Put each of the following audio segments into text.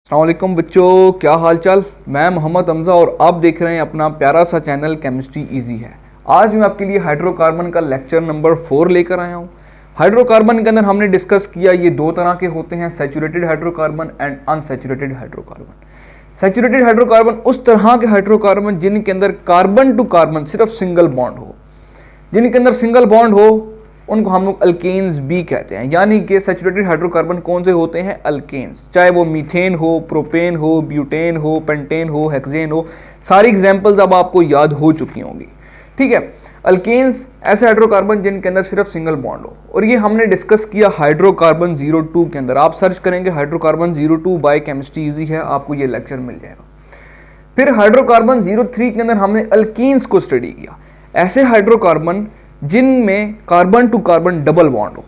अस्सलाम वालेकुम बच्चों, क्या हाल चाल। मैं मोहम्मद हमजा और आप देख रहे हैं अपना प्यारा सा चैनल केमिस्ट्री इजी है। आज मैं आपके लिए हाइड्रोकार्बन का लेक्चर नंबर 4 लेकर आया हूँ। हाइड्रोकार्बन के अंदर हमने डिस्कस किया ये दो तरह के होते हैं, saturated hydrocarbon and unsaturated hydrocarbon. Saturated hydrocarbon उस तरह के हाइड्रोकार्बन जिनके अंदर कार्बन टू कार्बन सिर्फ सिंगल बॉन्ड हो, जिनके अंदर सिंगल बॉन्ड हो उनको हम लोग अल्केन्स भी कहते हैं। यानी कि सैचुरेटेड हाइड्रोकार्बन कौन से होते हैं? अल्केन्स। चाहे वो मीथेन हो, प्रोपेन हो, ब्यूटेन हो, पेंटेन हो, हेक्सेन हो, सारी एग्जांपल्स अब आपको याद हो चुकी होंगी। ठीक है, अल्केन्स ऐसे हाइड्रोकार्बन जिनके अंदर सिर्फ सिंगल बॉन्ड हो, और ये हमने डिस्कस किया हाइड्रोकार्बन 02 के अंदर। आप सर्च करेंगे हाइड्रोकार्बन 02 बाय केमिस्ट्री इजी है, आपको ये लेक्चर मिल जाएगा। फिर हाइड्रोकार्बन 03 के अंदर हमने अल्कीन्स को स्टडी किया, ऐसे हाइड्रोकार्बन जिनमें carbon to carbon double bond हो।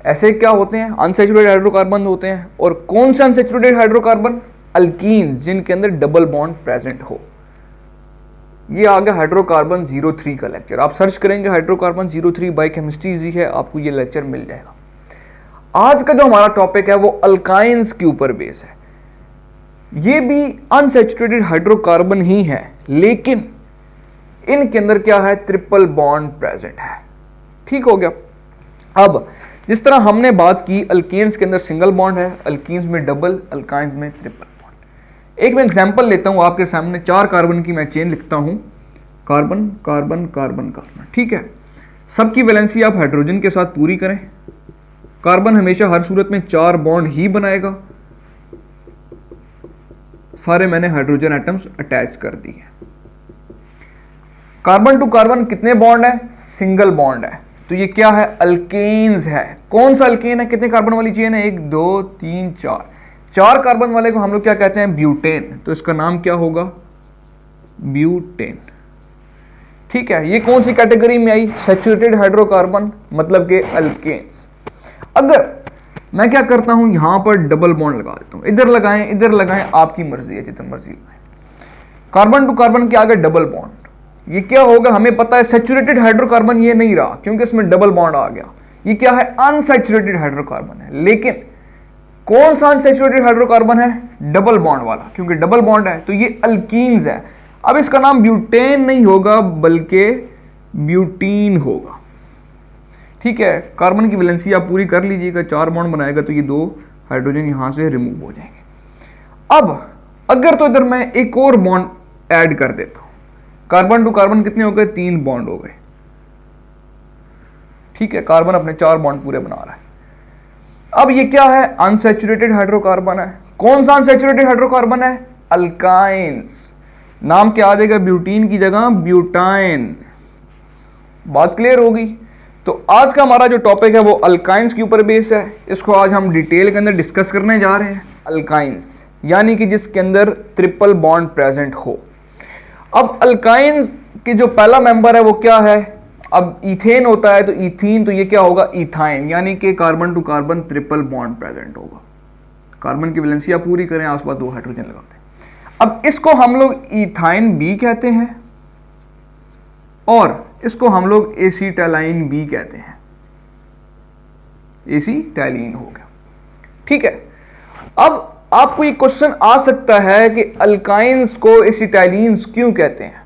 ऐसे क्या होते हैं? अनसैचुरेटेड हाइड्रोकार्बन होते हैं। और कौन से अनसैचुरेटेड हाइड्रोकार्बन? अल्कीन्स, जिनके अंदर डबल बॉन्ड प्रेजेंट हो। ये आ गया हाइड्रोकार्बन 03 का लेक्चर। आप सर्च करेंगे हाइड्रोकार्बन 03 बाय केमिस्ट्री इजी है, आपको ये लेक्चर मिल जाएगा। आज का जो हमारा टॉपिक है वो अल्काइंस के ऊपर बेस है। ये भी अनसैचुरेटेड हाइड्रोकार्बन ही है, लेकिन इनके अंदर क्या है? ट्रिपल बॉन्ड प्रेजेंट है। ठीक हो गया। अब जिस तरह हमने बात की अल्केन्स के अंदर सिंगल बॉन्ड है, अल्कीन्स में डबल, अल्काइंस में ट्रिपल बॉन्ड। एक मैं एग्जांपल लेता हूं आपके सामने। 4 कार्बन की मैं चेन लिखता हूं, कार्बन कार्बन कार्बन कार्बन। ठीक है, सबकी वैलेंसी आप हाइड्रोजन के साथ पूरी करें। कार्बन हमेशा हर सूरत में 4 बॉन्ड ही बनाएगा। सारे मैंने हाइड्रोजन एटम्स अटैच कर दिए। कार्बन टू कार्बन कितने बॉन्ड है? सिंगल बॉन्ड है, तो ये क्या है? अल्केन्स है। कौन सा अल्केन है? कितने कार्बन वाली चेन है? 1 2 3 4। 4 कार्बन वाले को हम लोग क्या कहते हैं? ब्यूटेन। तो इसका नाम क्या होगा? ब्यूटेन। ठीक है, ये कौन सी कैटेगरी में आई? सैचुरेटेड हाइड्रोकार्बन, मतलब के अल्केन्स। अगर मैं क्या करता हूं, यहां पर डबल बॉन्ड लगा देता हूं, इधर लगाएं इधर लगाएं, आपकी मर्जी है, जितना मर्जी लगाएं। कार्बन टू कार्बन के आगे डबल बॉन्ड, ये क्या होगा? हमें पता है सैचुरेटेड हाइड्रोकार्बन ये नहीं रहा, क्योंकि इसमें डबल बॉन्ड आ गया। ये क्या है? अनसैचुरेटेड हाइड्रोकार्बन है। लेकिन कौन सा अनसैचुरेटेड हाइड्रोकार्बन है? डबल बॉन्ड वाला, क्योंकि डबल बॉन्ड है तो ये अल्कीन्स है। अब इसका नाम ब्यूटेन नहीं होगा, बल्कि ब्यूटीन होगा। ठीक है, कार्बन की वैलेंसी आप पूरी कर लीजिएगा। 4 बॉन्ड बनाएगा तो ये 2 हाइड्रोजन यहां से रिमूव हो जाएंगे। अब अगर तो इधर मैं एक और बॉन्ड ऐड कर देता हूं, कार्बन टू कार्बन कितने हो गए? 3 बॉन्ड हो गए। ठीक है, कार्बन अपने 4 बॉन्ड पूरे बना रहा है। अब ये क्या है? अनसैचुरेटेड हाइड्रोकार्बन है। कौन सा अनसैचुरेटेड हाइड्रोकार्बन है? अल्काइंस। नाम क्या आ जाएगा? ब्यूटीन की जगह ब्यूटाइन। बात क्लियर होगी। तो आज का हमारा जो टॉपिक है वो अल्काइंस के ऊपर बेस है। इसको आज हम डिटेल के अंदर डिस्कस करने जा रहे हैं। अल्काइंस यानी कि जिसके अंदर ट्रिपल बॉन्ड प्रेजेंट हो। अब अल्काइंस के जो पहला मेंबर है वो क्या है? अब इथेन होता है तो इथीन, तो ये क्या होगा? इथाइन। यानी कि carbon to carbon triple bond present होगा। कार्बन की वैलेंसी आप पूरी करें, आसपास 2 हाइड्रोजन लगाते हैं। अब इसको हम लोग इथाइन बी कहते हैं, और इसको हम लोग एसीटाइलिन बी कहते हैं। एसीटाइलिन हो गया। ठीक है, अब आपको ये क्वेश्चन आ सकता है कि अल्काइंस को एसिटाइलिन्स क्यों कहते हैं?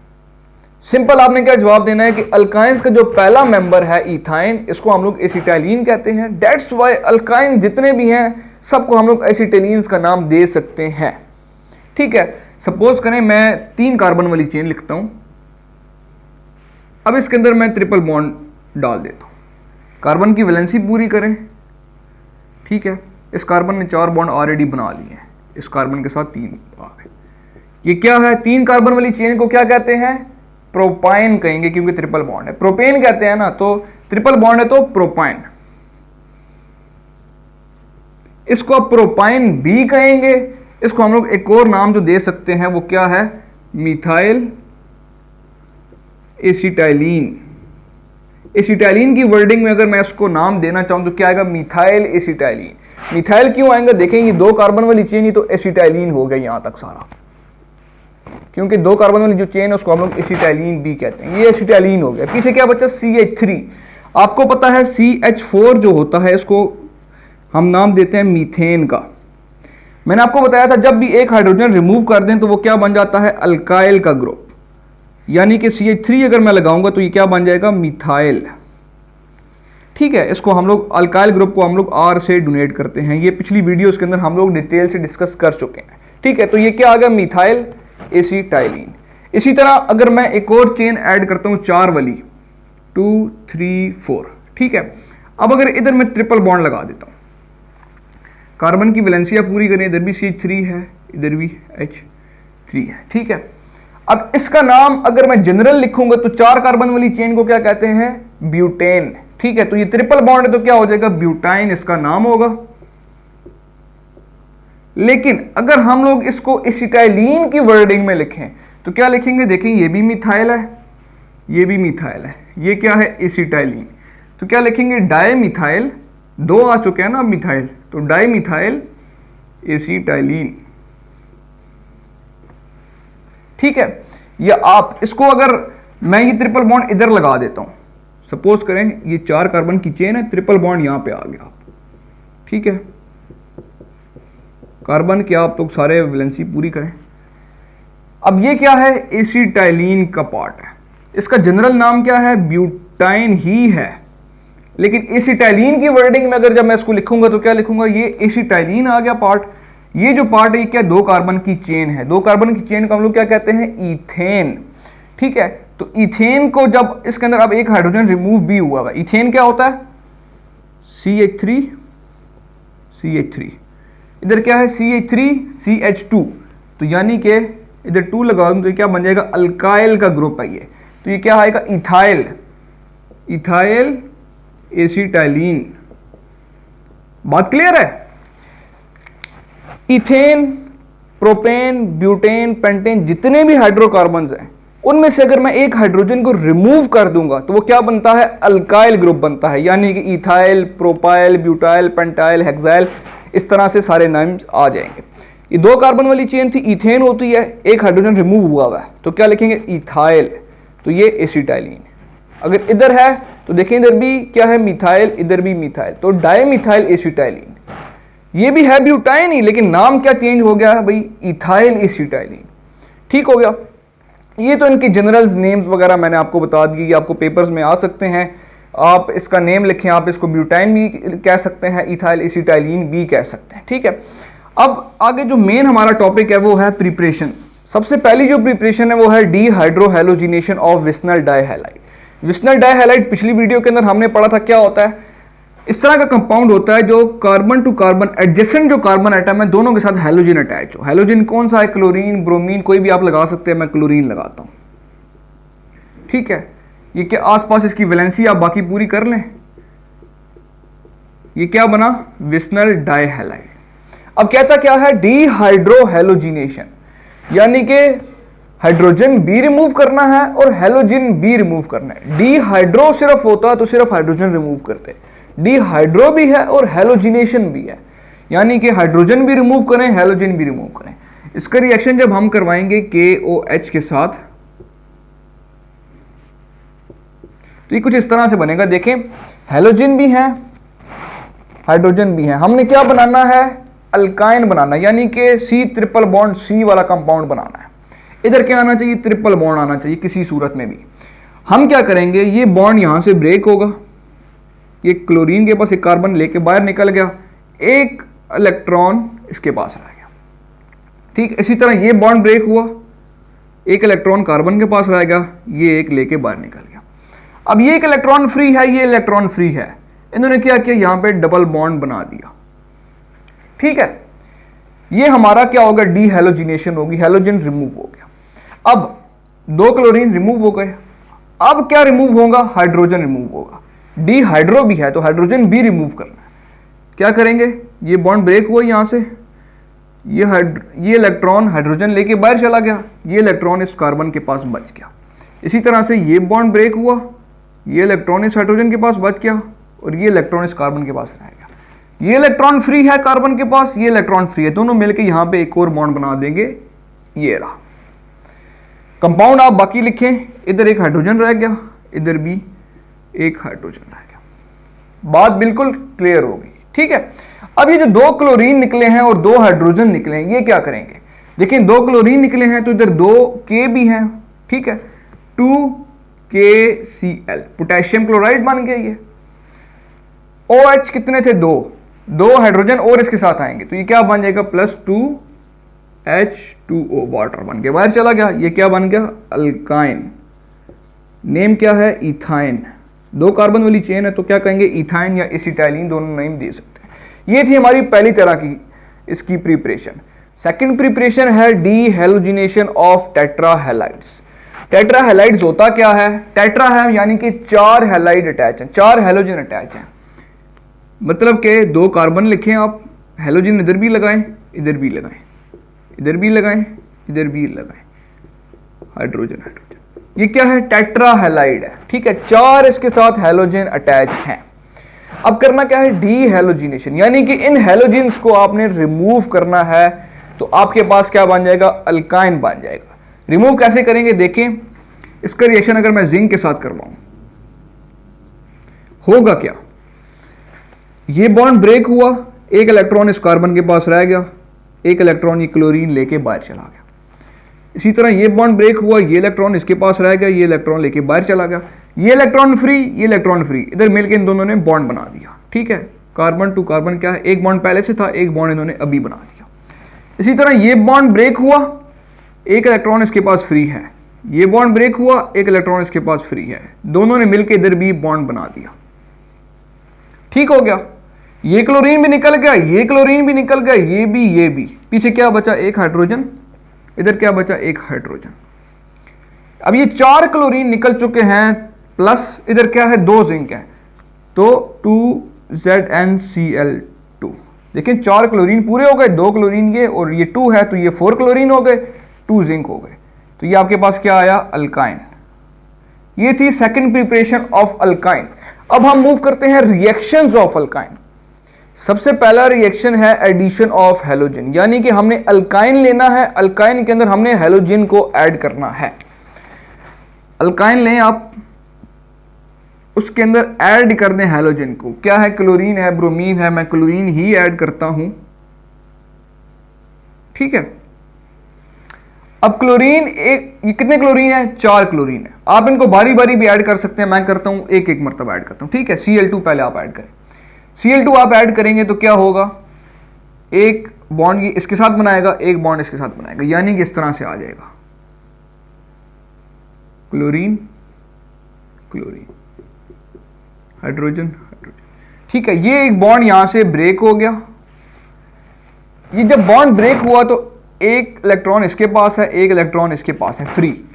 सिंपल, आपने क्या जवाब देना है कि अल्काइंस का जो पहला मेंबर है इथाइन, इसको हम लोग एसिटाइलिन कहते हैं। दैट्स व्हाई अल्काइन जितने भी हैं सबको हम लोग एसिटाइलिन्स का नाम दे सकते हैं। ठीक है, सपोज करें मैं 3 कार्बन वाली चेन लिखता हूं। अब इसके अंदर मैं ट्रिपल बॉन्ड डाल देता हूं। कार्बन की वैलेंसी पूरी करें। ठीक है, इस कार्बन ने 4 बॉन्ड ऑलरेडी बना लिए हैं, इस कार्बन के साथ 3 आ गए। ये क्या है? 3 कार्बन वाली चेन को क्या कहते हैं? प्रोपाइन कहेंगे, क्योंकि ट्रिपल बॉन्ड है। प्रोपेन कहते हैं ना, तो ट्रिपल बॉन्ड है तो प्रोपाइन। इसको आप प्रोपाइन बी कहेंगे। इसको हम लोग एक और नाम जो दे सकते हैं वो क्या है? Methyl acetylene. एसिटाइलिन की वर्डिंग में अगर मैं इसको नाम देना चाहूं तो क्या आएगा? Methyl acetylene. मिथाइल क्यों आएंगे? देखें, ये 2 कार्बन वाली चेन ही तो एसिटाइलिन हो गया यहां तक सारा, क्योंकि 2 कार्बन वाली जो चेन है उसको हम लोग एसिटाइलिन बी कहते हैं। ये एसिटाइलिन हो गया। पीछे क्या बचा? CH3। आपको पता है CH4 जो होता है इसको हम नाम देते हैं मीथेन का। मैंने आपको बताया था जब भी एक हाइड्रोजन रिमूव कर दें तो वो क्या बन जाता है, अल्काइल का ग्रुप, यानी कि CH3 अगर मैं लगाऊंगा तो ये क्या बन जाएगा, मिथाइल। ठीक है, इसको हम लोग अल्काइल ग्रुप को हम लोग R से डोनेट करते हैं, ये पिछली वीडियोस के अंदर हम लोग डिटेल से डिस्कस कर चुके हैं। ठीक है, तो ये क्या आ गया, मिथाइल एसिटाइलिन। इसी तरह अगर मैं एक और चेन ऐड करता हूं 4 वाली, 2 3 4, ठीक है। अब अगर इधर मैं ट्रिपल बॉन्ड लगा देता हूं, कार्बन की वैलेंसिया पूरी करें, इधर भी CH3 है, इधर भी H3 है। ठीक है, अब इसका नाम अगर मैं जनरल लिखूंगा तो 4 कार्बन वाली चेन को क्या कहते हैं, ब्यूटेन। ठीक है, तो ये ट्रिपल बॉन्ड है तो क्या हो जाएगा, ब्यूटाइन इसका नाम होगा। लेकिन अगर हम लोग इसको एसिटाइलिन की वर्डिंग में लिखें तो क्या लिखेंगे, देखें ये भी मिथाइल है, ये भी मिथाइल है, ये क्या है, एसिटाइलिन। तो क्या लिखेंगे, डाई मिथाइल, 2 आ चुके हैं ना मिथाइल, तो डाई मिथाइल एसिटाइलिन। ठीक है, या आप इसको अगर मैं ये ट्रिपल बॉन्ड इधर लगा देता हूं, सपोज करें ये 4 कार्बन की चेन है, ट्रिपल बॉन्ड यहां पे आ गया। ठीक है, कार्बन के आप लोग सारे वैलेंसी पूरी करें। अब ये क्या है, एसिटाइलिन का पार्ट है, इसका जनरल नाम क्या है, ब्यूटाइन ही है। लेकिन एसिटाइलिन की वर्डिंग में अगर जब मैं इसको लिखूंगा तो क्या लिखूंगा, ये एसिटाइलिन आ गया पार्ट। ये जो पार्ट है ये क्या, 2 कार्बन की चेन है, 2 कार्बन की चेन को हम लोग क्या कहते हैं, ईथेन। ठीक है, तो ईथेन को जब इसके अंदर अब एक हाइड्रोजन रिमूव भी हुआ है, ईथेन क्या होता है, CH3 CH3, इधर क्या है, CH3 CH2, तो यानी कि इधर 2 लगा दूं तो क्या बन जाएगा, अल्काइल का ग्रुप है ये, तो ये क्या आएगा, इथाइल, इथाइल एसिटाइलिन। बात क्लियर है। इथेन, प्रोपेन, ब्यूटेन, पेंटेन, जितने भी हाइड्रोकार्बन्स हैं उनमें से अगर मैं एक हाइड्रोजन को रिमूव कर दूंगा तो वो क्या बनता है, अल्काइल ग्रुप बनता है, यानी कि ethyl, propyl, butyl, pentyl, hexyl, इस तरह से सारे नाम आ जाएंगे। ये 2 कार्बन वाली चेन थी, इथेन होती है, एक हाइड्रोजन रिमूव हुआ हुआ है तो क्या लिखेंगे, इथाइल, तो ये एसिटाइलिन। अगर इधर है तो देखें इधर भी क्या है, मिथाइल, इधर भी मिथाइल, तो डाईमिथाइल एसिटाइलिन। ये भी है ब्यूटाइन ही, लेकिन नाम क्या चेंज हो गया है भाई, इथाइल एसिटाइलिन। ठीक हो गया। ये तो इनके जनरल नेम्स वगैरह मैंने आपको बता दी, ये आपको पेपर्स में आ सकते हैं, आप इसका नेम लिखें, आप इसको ब्यूटाइन भी कह सकते हैं, इथाइल एसिटाइलिन भी कह सकते हैं। ठीक है, अब आगे जो मेन हमारा टॉपिक है वो है प्रिपरेशन। सबसे पहली जो प्रिपरेशन है वो है डीहाइड्रोहेलोजिनेशन ऑफ विस्नल डाइहैलाइड। विस्नल डाइहैलाइड पिछली वीडियो के अंदर हमने पढ़ा था क्या होता है, इस तरह का कंपाउंड होता है जो कार्बन टू कार्बन एडजेसेंट जो कार्बन एटम है दोनों के साथ हैलोजन अटैच हो। हैलोजन कौन सा है, क्लोरीन, ब्रोमीन, कोई भी आप लगा सकते हैं, मैं क्लोरीन लगाता हूं। ठीक है, ये क्या आसपास इसकी वैलेंसी आप बाकी पूरी कर लें, ये क्या बना, विस्नल डाइहैलाइड। अब कहता क्या है, डीहाइड्रोहेलोजिनेशन, यानी कि हाइड्रोजन भी रिमूव करना है और हेलोजन भी रिमूव करना है। डीहाइड्रो सिर्फ होता तो सिर्फ हाइड्रोजन रिमूव करते, डीहाइड्रो भी है और हेलोजिनेशन भी है, यानी कि हाइड्रोजन भी रिमूव करें, हेलोजन भी रिमूव करें। इसका रिएक्शन जब हम करवाएंगे KOH के साथ तो ये कुछ इस तरह से बनेगा। देखें, हेलोजन भी है, हाइड्रोजन भी है, हमने क्या बनाना है, अल्काइन बनाना, यानी कि C ट्रिपल बॉन्ड C वाला कंपाउंड बनाना है। इधर क्या आना चाहिए, ट्रिपल बॉन्ड आना चाहिए किसी सूरत में भी। हम क्या करेंगे, ये बॉन्ड यहां से ब्रेक होगा, ये क्लोरीन के पास एक कार्बन लेके बाहर निकल गया, एक इलेक्ट्रॉन इसके पास रह गया। ठीक, इसी तरह ये बॉन्ड ब्रेक हुआ, एक इलेक्ट्रॉन कार्बन के पास रह गया, ये एक लेके बाहर निकल गया। अब ये एक इलेक्ट्रॉन फ्री है, ये इलेक्ट्रॉन फ्री है, इन्होंने क्या किया, यहां पे डबल बॉन्ड बना दिया। ठीक है, ये हमारा क्या होगा, डीहेलोजिनेशन होगी, हेलोजन रिमूव हो गया। अब 2 क्लोरीन रिमूव हो गए, अब क्या रिमूव होगा, हाइड्रोजन रिमूव होगा। डीहाइड्रो भी है तो हाइड्रोजन भी रिमूव करना है। क्या करेंगे, ये बॉन्ड ब्रेक हुआ यहां से, ये इलेक्ट्रॉन हाइड्रोजन लेके बाहर चला गया, ये इलेक्ट्रॉन इस कार्बन के पास बच गया। इसी तरह से ये बॉन्ड ब्रेक हुआ, ये इलेक्ट्रॉन इस हाइड्रोजन के पास बच गया और ये इलेक्ट्रॉन इस कार्बन के पास रह गया। ये इलेक्ट्रॉन फ्री है कार्बन के पास, ये इलेक्ट्रॉन फ्री है, दोनों मिलकर यहां पे एक और बॉन्ड बना देंगे, ये रहा कंपाउंड। आप बाकी लिखें, इधर एक हाइड्रोजन रह गया, इधर भी एक हाइड्रोजन रह गया। बात बिल्कुल क्लियर हो गई। ठीक है, अब ये जो 2 क्लोरीन निकले हैं और 2 हाइड्रोजन निकले हैं, ये क्या करेंगे? देखिए 2 क्लोरीन निकले हैं तो इधर 2 के भी हैं, ठीक है, 2KCl पोटेशियम क्लोराइड बन गया ये। OH कितने थे? 2 हाइड्रोजन और इसके साथ आएंगे तो ये क्या बन जाएगा? +2H2O वाटर बन के बाहर चला गया। ये क्या बन गया? अल्काइन। नेम क्या है? इथाइन। 2 कार्बन वाली चेन है तो क्या कहेंगे? इथाइन या एसिटाइलिन, दोनों नेम दे सकते हैं। ये थी हमारी पहली तरह की इसकी प्रिपरेशन। सेकंड प्रिपरेशन है डीहेलोजिनेशन ऑफ टेट्राहेलाइड्स। टेट्राहेलाइड्स होता क्या है? टेट्रा है यानी कि 4 हैलाइड अटैच हैं, 4 हैलोजन अटैच हैं। मतलब के 2 कार्बन लिखें आप, हैलोजन इधर भी लगाएं, इधर भी लगाएं, इधर भी लगाएं, इधर भी लगाएं, हाइड्रोजन हाइड्रोजन। ये क्या है? टेट्राहेलाइड है, ठीक है, 4 इसके साथ हैलोजन अटैच हैं। अब करना क्या है? डीहेलोजिनेशन, यानी कि इन हैलोजन्स को आपने रिमूव करना है तो आपके पास क्या बन जाएगा? अल्काइन बन जाएगा। रिमूव कैसे करेंगे देखें। इसका रिएक्शन अगर मैं जिंक के साथ करवाऊं होगा क्या? ये बॉन्ड ब्रेक हुआ, एक इलेक्ट्रॉन इस कार्बन के पास रह गया, एक इलेक्ट्रॉन ये क्लोरीन लेके बाहर चला गया। इसी तरह ये बॉन्ड ब्रेक हुआ, ये इलेक्ट्रॉन इसके पास रह गया, ये इलेक्ट्रॉन लेके बाहर चला गया, ये इलेक्ट्रॉन फ्री, ये इलेक्ट्रॉन फ्री, इधर मिलकर इन दोनों ने बॉन्ड बना दिया, ठीक है। कार्बन टू कार्बन क्या है? एक बॉन्ड पहले से था, एक बॉन्ड इन्होंने अभी बना दिया। इसी तरह ये बॉन्ड ब्रेक हुआ, एक इलेक्ट्रॉन इसके पास फ्री है, ये बॉन्ड ब्रेक हुआ, एक इलेक्ट्रॉन इसके पास फ्री है, दोनों ने मिलकर इधर भी बॉन्ड बना दिया, ठीक हो गया। ये क्लोरीन भी निकल गया, ये क्लोरीन भी निकल गया, ये भी, पीछे क्या बचा? एक हाइड्रोजन, इधर क्या बचा? एक हाइड्रोजन। अब ये 4 क्लोरीन निकल चुके हैं, प्लस इधर क्या है? 2 जिंक है, तो 2ZnCl2। देखिए 4 क्लोरीन पूरे हो गए, 2 क्लोरीन ये और ये 2 है तो ये 4 क्लोरीन हो गए, 2 जिंक हो गए, तो ये आपके पास क्या आया? अल्काइन। ये थी सेकंड प्रिपरेशन ऑफ अल्काइन। अब हम मूव करते हैं रिएक्शंस ऑफ अल्काइन। सबसे पहला रिएक्शन है एडिशन ऑफ हैलोजन, यानी कि हमने अल्काइन लेना है, अल्काइन के अंदर हमने हैलोजन को ऐड करना है। अल्काइन लें आप, उसके अंदर ऐड कर दें हैलोजन को। क्या है? क्लोरीन है, ब्रोमीन है, मैं क्लोरीन ही ऐड करता हूं, ठीक है। अब क्लोरीन ये कितने क्लोरीन है? 4 क्लोरीन है। आप इनको बारी बारी भी ऐड कर सकते हैं, मैं करता हूं एक एक मरतबा ऐड करता हूं, ठीक है। Cl2 पहले आप ऐड करें। Cl2 आप ऐड करेंगे तो क्या होगा? एक बॉन्ड ये इसके साथ बनाएगा, एक बॉन्ड इसके साथ बनाएगा, यानी कि इस तरह से आ जाएगा क्लोरीन क्लोरीन हाइड्रोजन हाइड्रोजन, ठीक है। ये एक बॉन्ड यहां से ब्रेक हो गया। ये जब बॉन्ड ब्रेक हुआ तो एक इलेक्ट्रॉन इसके पास है, एक इलेक्ट्रॉन इसके पास है फ्री।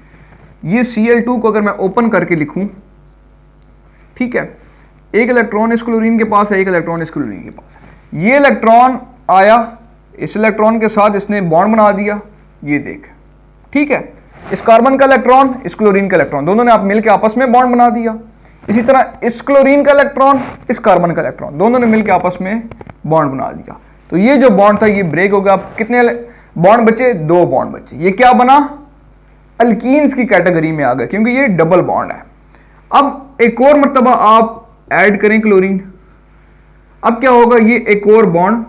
ये Cl2 को अगर मैं ओपन करके लिखूं, ठीक है, एक इलेक्ट्रॉन इस क्लोरीन के पास है, एक इलेक्ट्रॉन इस क्लोरीन के पास है। ये इलेक्ट्रॉन आया, इस इलेक्ट्रॉन के साथ इसने बॉन्ड बना दिया, ये देख, ठीक है। इस कार्बन का इलेक्ट्रॉन, इस क्लोरीन का इलेक्ट्रॉन, दोनों ने आप मिलकर आपस में बॉन्ड बना दिया। इसी तरह इस क्लोरीन का इलेक्ट्रॉन, इस कार्बन का इलेक्ट्रॉन, दोनों ने मिलकर आपस में बॉन्ड बना दिया। तो ये जो बॉन्ड था ये ब्रेक हो गया। कितने बॉन्ड बचे? 2 बॉन्ड बचे। ये क्या बना? अल्कीन्स की कैटेगरी में आ गए, क्योंकि ये डबल बॉन्ड है। अब एक और मर्तबा आप ऐड करें क्लोरीन, अब क्या होगा? ये एक और बॉन्ड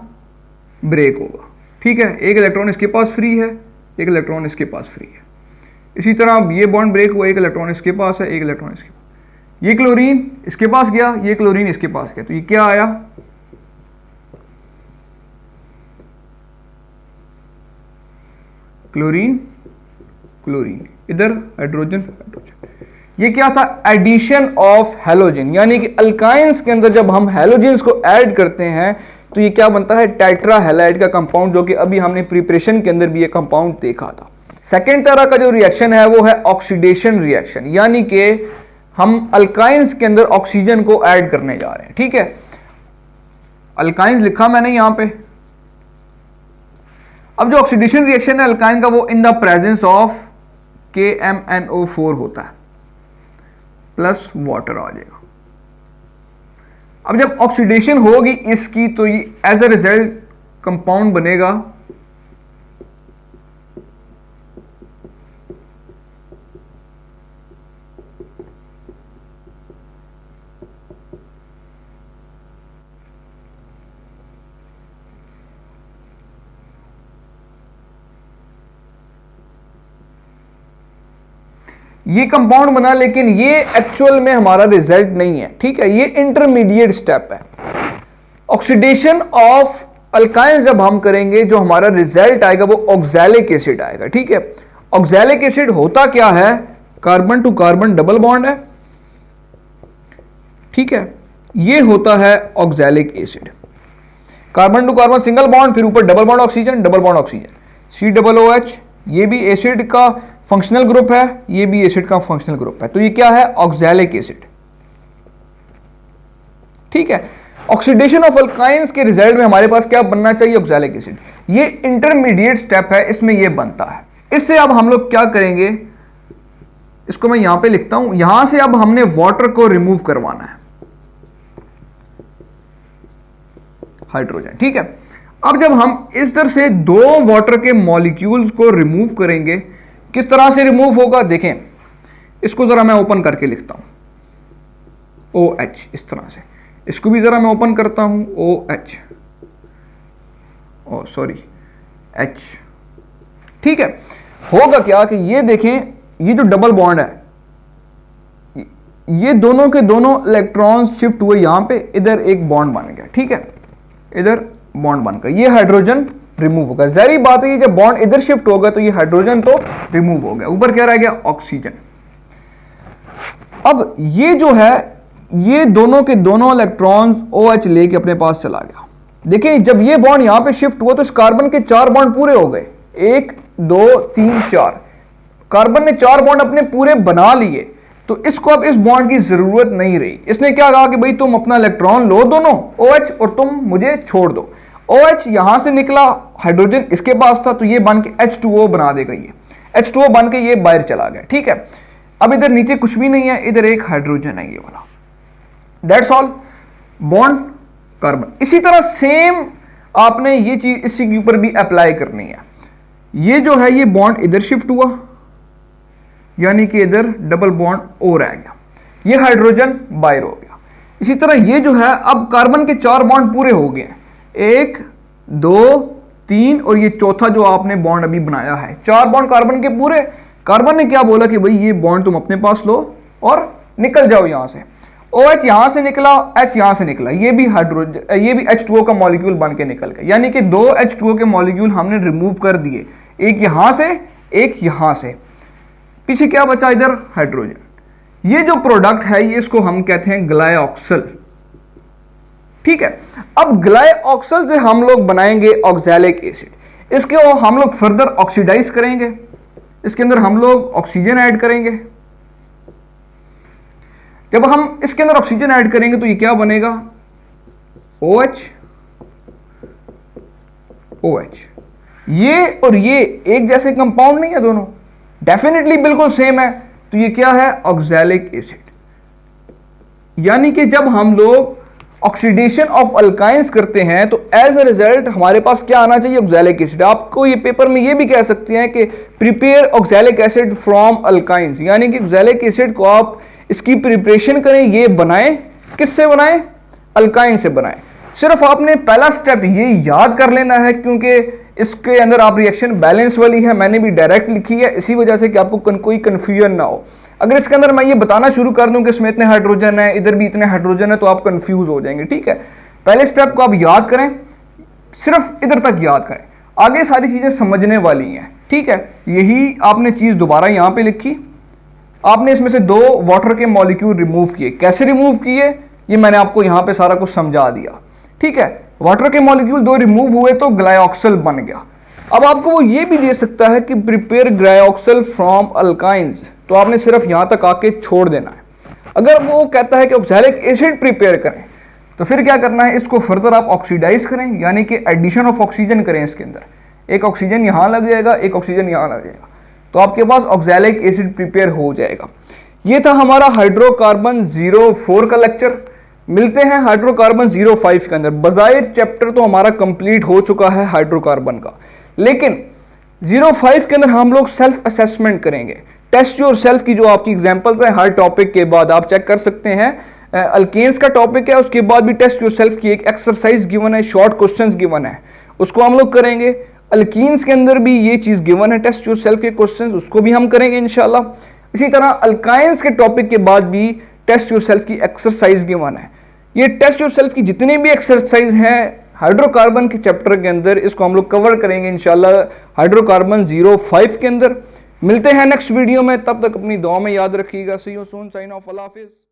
ब्रेक होगा, ठीक है। एक इलेक्ट्रॉन इसके पास फ्री है, एक इलेक्ट्रॉन इसके पास फ्री है। इसी तरह ये बॉन्ड ब्रेक हुआ, एक इलेक्ट्रॉन इसके पास है, एक इलेक्ट्रॉन इसके पास। ये क्लोरीन इसके पास गया, ये क्लोरीन इसके पास गया, तो ये क्या आया? क्लोरीन क्लोरीन, इधर हाइड्रोजन हाइड्रोजन। ये क्या था? एडिशन ऑफ हैलोजन, यानी कि अल्काइंस के अंदर जब हम हैलोजन्स को ऐड करते हैं तो ये क्या बनता है? टेट्राहेलाइड का कंपाउंड, जो कि अभी हमने प्रिपरेशन के अंदर भी ये कंपाउंड देखा था। सेकेंड तरह का जो रिएक्शन है वो है ऑक्सीडेशन रिएक्शन, यानी कि हम अल्काइंस के अंदर ऑक्सीजन को ऐड करने जा रहे हैं, ठीक है। अल्काइंस लिखा मैंने यहां पे। अब जो ऑक्सीडेशन रिएक्शन है अल्काइन का, वो in the presence of KMnO4 होता है, प्लस वाटर आ जाएगा। अब जब ऑक्सीडेशन होगी इसकी तो ये एज अ रिजल्ट कंपाउंड बनेगा ये कंपाउंड बना, लेकिन ये एक्चुअल में हमारा रिजल्ट नहीं है, ठीक है, ये इंटरमीडिएट स्टेप है। ऑक्सीडेशन ऑफ अल्काइल जब हम करेंगे, जो हमारा रिजल्ट आएगा वो ऑक्सैलिक एसिड आएगा, ठीक है। ऑक्सैलिक एसिड होता क्या है, carbon to carbon double bond है, ठीक है, ये होता है oxalic acid. Carbon to carbon single bond, फिर ऊपर double bond oxygen, double bond oxygen, COOH, ये भी एसिड का फंक्शनल ग्रुप है, ये भी एसिड का फंक्शनल ग्रुप है, तो ये क्या है, ऑक्सैलिक एसिड, ठीक है। ऑक्सीडेशन ऑफ अल्काइंस के रिजल्ट में हमारे पास क्या बनना चाहिए, ऑक्सैलिक एसिड। ये इंटरमीडिएट स्टेप है, इसमें ये बनता है। इससे अब हम लोग क्या करेंगे, इसको मैं यहां पे लिखता हूं, यहां से अब हमने वाटर को रिमूव करवाना है, हाइड्रोजन, ठीक है। अब जब हम इस तरह से दो वाटर के मॉलिक्यूल्स को रिमूव करेंगे, किस तरह से रिमूव होगा देखें, इसको जरा मैं ओपन करके लिखता हूं, OH, इस तरह से। इसको भी जरा मैं ओपन करता हूं, OH, सॉरी, H, ठीक है। होगा क्या कि ये देखें, ये जो डबल बॉन्ड है, ये दोनों के दोनों इलेक्ट्रॉन्स शिफ्ट हुए यहां पे, इधर एक बॉन्ड बन गया, ठीक है, इधर बॉन्ड बनकर ये हाइड्रोजन रिमूव होगा। जहरी बात है, जब बॉन्ड इधर शिफ्ट होगा तो ये हाइड्रोजन तो रिमूव हो गया, ऊपर क्या रह गया, ऑक्सीजन। अब ये जो है, ये दोनों के दोनों इलेक्ट्रॉन्स OH लेके अपने पास चला गया। देखिए जब ये बॉन्ड यहां पे शिफ्ट हुआ तो इस कार्बन के 4 बॉन्ड पूरे हो गए, 1 2 3 4, कार्बन ने 4 बॉन्ड अपने पूरे बना लिए, तो इसको अब इस बॉन्ड की जरूरत नहीं रही। इसने क्या कहा कि भाई तुम अपना इलेक्ट्रॉन लो दोनों OH और तुम मुझे छोड़ दो। OH यहां से निकला, हाइड्रोजन इसके पास था, तो ये बन के H2O बना देगा, ये H2O बन के ये बाहर चला गया, ठीक है। अब इधर नीचे कुछ भी नहीं है, इधर एक हाइड्रोजन है, ये वाला, दैट्स ऑल, बॉन्ड कार्बन। इसी तरह सेम आपने ये चीज इसी के ऊपर भी अप्लाई करनी है। ये जो है, ये बॉन्ड इधर शिफ्ट हुआ, यानी कि इधर डबल बॉन्ड और रह गया, ये हाइड्रोजन बाहर हो गया। इसी तरह ये जो है, अब कार्बन के 4 बॉन्ड पूरे हो गए, 1 2 3 और ये चौथा जो आपने बॉन्ड अभी बनाया है, 4 बॉन्ड कार्बन के पूरे। कार्बन ने क्या बोला कि भाई ये बॉन्ड तुम अपने पास लो और निकल जाओ यहां से। OH यहां से निकला, H यहां से निकला, ये भी हाइड्रोजन, ये भी H2O का मॉलिक्यूल बन के निकल गया, यानी कि 2 H2O के मॉलिक्यूल हमने रिमूव कर दिए, एक यहां से एक यहां से। पीछे क्या बचा, इधर हाइड्रोजन। ये जो प्रोडक्ट है, ये इसको हम कहते हैं ग्लाइऑक्सल, ठीक है। अब ग्लाइऑक्सल से हम लोग बनाएंगे ऑक्सैलिक एसिड। इसके हम लोग फर्दर ऑक्सीडाइज करेंगे, इसके अंदर हम लोग ऑक्सीजन ऐड करेंगे। जब हम इसके अंदर ऑक्सीजन ऐड करेंगे तो ये क्या बनेगा, OH OH। ये और ये एक जैसे कंपाउंड नहीं है, दोनों डेफिनेटली बिल्कुल सेम है, तो ये क्या है, ऑक्सैलिक एसिड। यानी कि जब हम लोग ऑक्सीडेशन ऑफ अल्काइंस करते हैं तो एज अ रिजल्ट हमारे पास क्या आना चाहिए, ऑक्सैलिक एसिड। आपको ये पेपर में ये भी कह सकते हैं कि prepare oxalic acid from alkynes, यानी कि ऑक्सैलिक एसिड को आप इसकी प्रिपरेशन करें, ये बनाएं, किससे बनाएं, अल्काइन से बनाएं। सिर्फ आपने पहला स्टेप ये याद कर लेना है, क्योंकि इसके अंदर आप रिएक्शन बैलेंस वाली है, मैंने भी डायरेक्ट लिखी है, इसी वजह से कि आपको कोई कंफ्यूजन ना हो। अगर इसके अंदर मैं ये बताना शुरू कर दूं कि इसमें इतने हाइड्रोजन है, इधर भी इतने हाइड्रोजन है, तो आप कंफ्यूज हो जाएंगे, ठीक है। पहले स्टेप को आप याद करें, सिर्फ इधर तक याद करें, आगे सारी चीजें समझने वाली हैं, ठीक है। यही आपने चीज दोबारा यहां पे लिखी, आपने इसमें से 2 वाटर के मॉलिक्यूल रिमूव किए। कैसे रिमूव किए, ये मैंने आपको यहां पे सारा कुछ समझा दिया, ठीक है। वाटर के मॉलिक्यूल 2 रिमूव हुए तो ग्लाइऑक्सल बन गया। अब आपको वो ये भी दे सकता है कि प्रिपेयर ग्लाइऑक्सल फ्रॉम अल्काइंस, तो आपने सिर्फ यहां तक आके छोड़ देना है। अगर वो कहता है कि ऑक्सैलिक एसिड प्रिपेयर करें, तो फिर क्या करना है, इसको फर्दर आप ऑक्सीडाइज करें, यानी कि एडिशन ऑफ ऑक्सीजन करें। इसके अंदर एक ऑक्सीजन यहां लग जाएगा, एक ऑक्सीजन यहां लग जाएगा, तो आपके पास ऑक्सैलिक एसिड प्रिपेयर हो जाएगा। ये था हमारा हाइड्रोकार्बन 04 का लेक्चर। मिलते हैं हाइड्रोकार्बन 05 के अंदर। बजाय चैप्टर तो हमारा कंप्लीट हो चुका है हाइड्रोकार्बन का, लेकिन 05 के अंदर हम लोग सेल्फ असेसमेंट करेंगे। टेस्ट योर सेल्फ की जो आपकी एग्जांपल्स हैं, हर टॉपिक के बाद आप चेक कर सकते हैं। अल्केन्स का टॉपिक है, उसके बाद भी टेस्ट योर सेल्फ की एक एक्सरसाइज गिवन है, शॉर्ट क्वेश्चंस गिवन है, उसको हम लोग करेंगे। अल्कीन्स के अंदर भी ये चीज गिवन है, टेस्ट योर सेल्फ के क्वेश्चंस, उसको भी हम करेंगे इंशाल्लाह। इसी तरह अल्काइंस के टॉपिक के बाद भी टेस्ट योरसेल्फ की एक्सरसाइज गिवन है। ये टेस्ट योरसेल्फ की जितनी भी एक्सरसाइज हैं हाइड्रोकार्बन के चैप्टर के अंदर, इसको हम लोग कवर करेंगे इंशाल्लाह हाइड्रोकार्बन 05 के अंदर। मिलते हैं नेक्स्ट वीडियो में, तब तक अपनी दुआ में याद रखिएगा। सी यू सून, साइन ऑफ, अल्लाह हाफिज़।